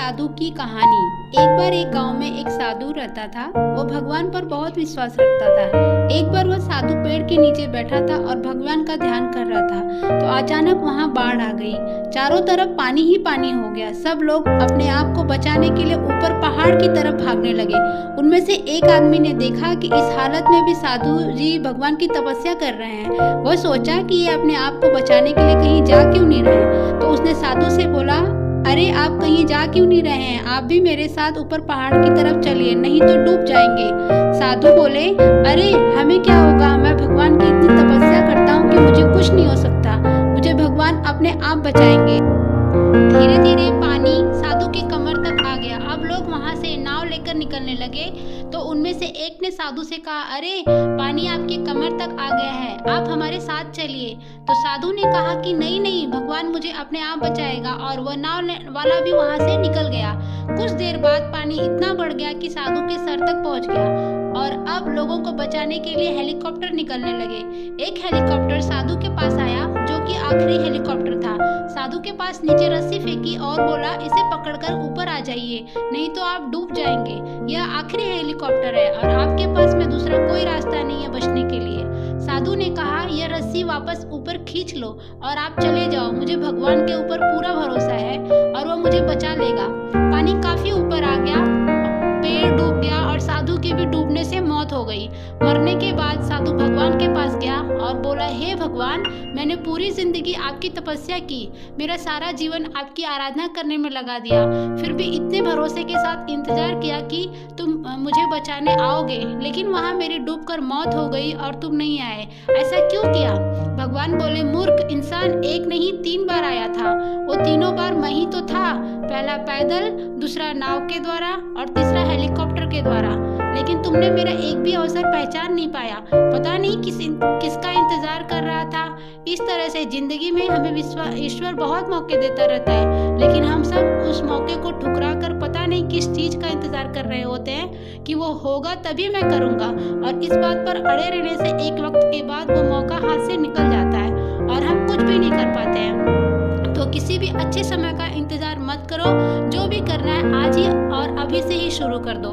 साधु की कहानी। एक बार एक गांव में एक साधु रहता था। वो भगवान पर बहुत विश्वास रखता था। एक बार वह साधु पेड़ के नीचे बैठा था और भगवान का ध्यान कर रहा था, तो अचानक वहां बाढ़ आ गई। चारों तरफ पानी ही पानी हो गया। सब लोग अपने आप को बचाने के लिए ऊपर पहाड़ की तरफ भागने लगे। उनमें से एक आदमी ने देखा कि इस हालत में भी साधु जी भगवान की तपस्या कर रहे हैं। वह सोचा कि ये अपने आप को बचाने के लिए कहीं जा क्यों नहीं रहे, तो उसने साधु से बोला, अरे आप कहीं जा क्यों नहीं रहे हैं? आप भी मेरे साथ ऊपर पहाड़ की तरफ चलिए, नहीं तो डूब जाएंगे। साधु बोले, अरे हमें क्या होगा, मैं भगवान की इतनी तपस्या करता हूँ कि मुझे कुछ नहीं हो सकता, मुझे भगवान अपने आप बचाएंगे। धीरे धीरे पानी साधु की कमर तक आ गया। अब लोग वहां से नाव लेकर निकलने लगे, तो उनमें से एक ने साधु से कहा, अरे पानी आपकी कमर तक आ गया है, आप हमारे साथ चलिए। तो साधु ने कहा कि नहीं नहीं, भगवान मुझे अपने आप बचाएगा, और वह नाव वाला भी वहां से निकल गया। कुछ देर बाद पानी इतना बढ़ गया कि साधु के सर तक पहुंच गया, और अब लोगों को बचाने के लिए हेलीकॉप्टर निकलने लगे। एक हेलीकॉप्टर साधु के पास आया, जो कि आखिरी हेलीकॉप्टर था। साधु के पास नीचे रस्सी फेंकी और बोला, इसे पकड़कर ऊपर आ जाइए, नहीं तो आप डूब जाएंगे। यह आखिरी हेलीकॉप्टर है और आपके पास में दूसरा कोई रास्ता नहीं है बचने के लिए। साधु ने कहा, यह रस्सी वापस ऊपर खींच लो और आप चले जाओ, मुझे भगवान के ऊपर पूरा भरोसा है और वह मुझे बचा लेगा। पानी काफी ऊपर आ गया, पेड़ डूब गया और साधु की भी डूबने से मौत हो गई। मरने के बाद साधु भगवान के पास गया और बोला, हे भगवान, मैंने पूरी जिंदगी आपकी तपस्या की, मेरा सारा जीवन आपकी आराधना करने में लगा दिया, फिर भी इतने भरोसे के साथ इंतजार किया कि तुम मुझे बचाने आओगे, लेकिन वहां मेरी डूबकर मौत हो गई और तुम नहीं आए, ऐसा क्यों किया? भगवान बोले, मूर्ख इंसान, एक नहीं 3 बार आया था, वो तीनों बार मैं ही तो था। पहला पैदल, दूसरा नाव के द्वारा और तीसरा हेलीकॉप्टर के द्वारा, लेकिन तुमने मेरा एक भी अवसर पहचान नहीं पाया। पता नहीं किसका इंतजार कर रहा था। इस तरह से जिंदगी में हमें ईश्वर बहुत मौके देता रहता है, लेकिन हम सब उस मौके को ठुकरा कर पता नहीं किस चीज का इंतजार कर रहे होते हैं कि वो होगा तभी मैं करूँगा, और इस बात पर अड़े रहने से एक वक्त के बाद वो मौका हाथ से निकल जाता है और हम कुछ भी नहीं कर पाते हैं। तो किसी भी अच्छे समय का इंतजार मत करो, जो भी करना है आज ही और अभी से ही शुरू कर दो।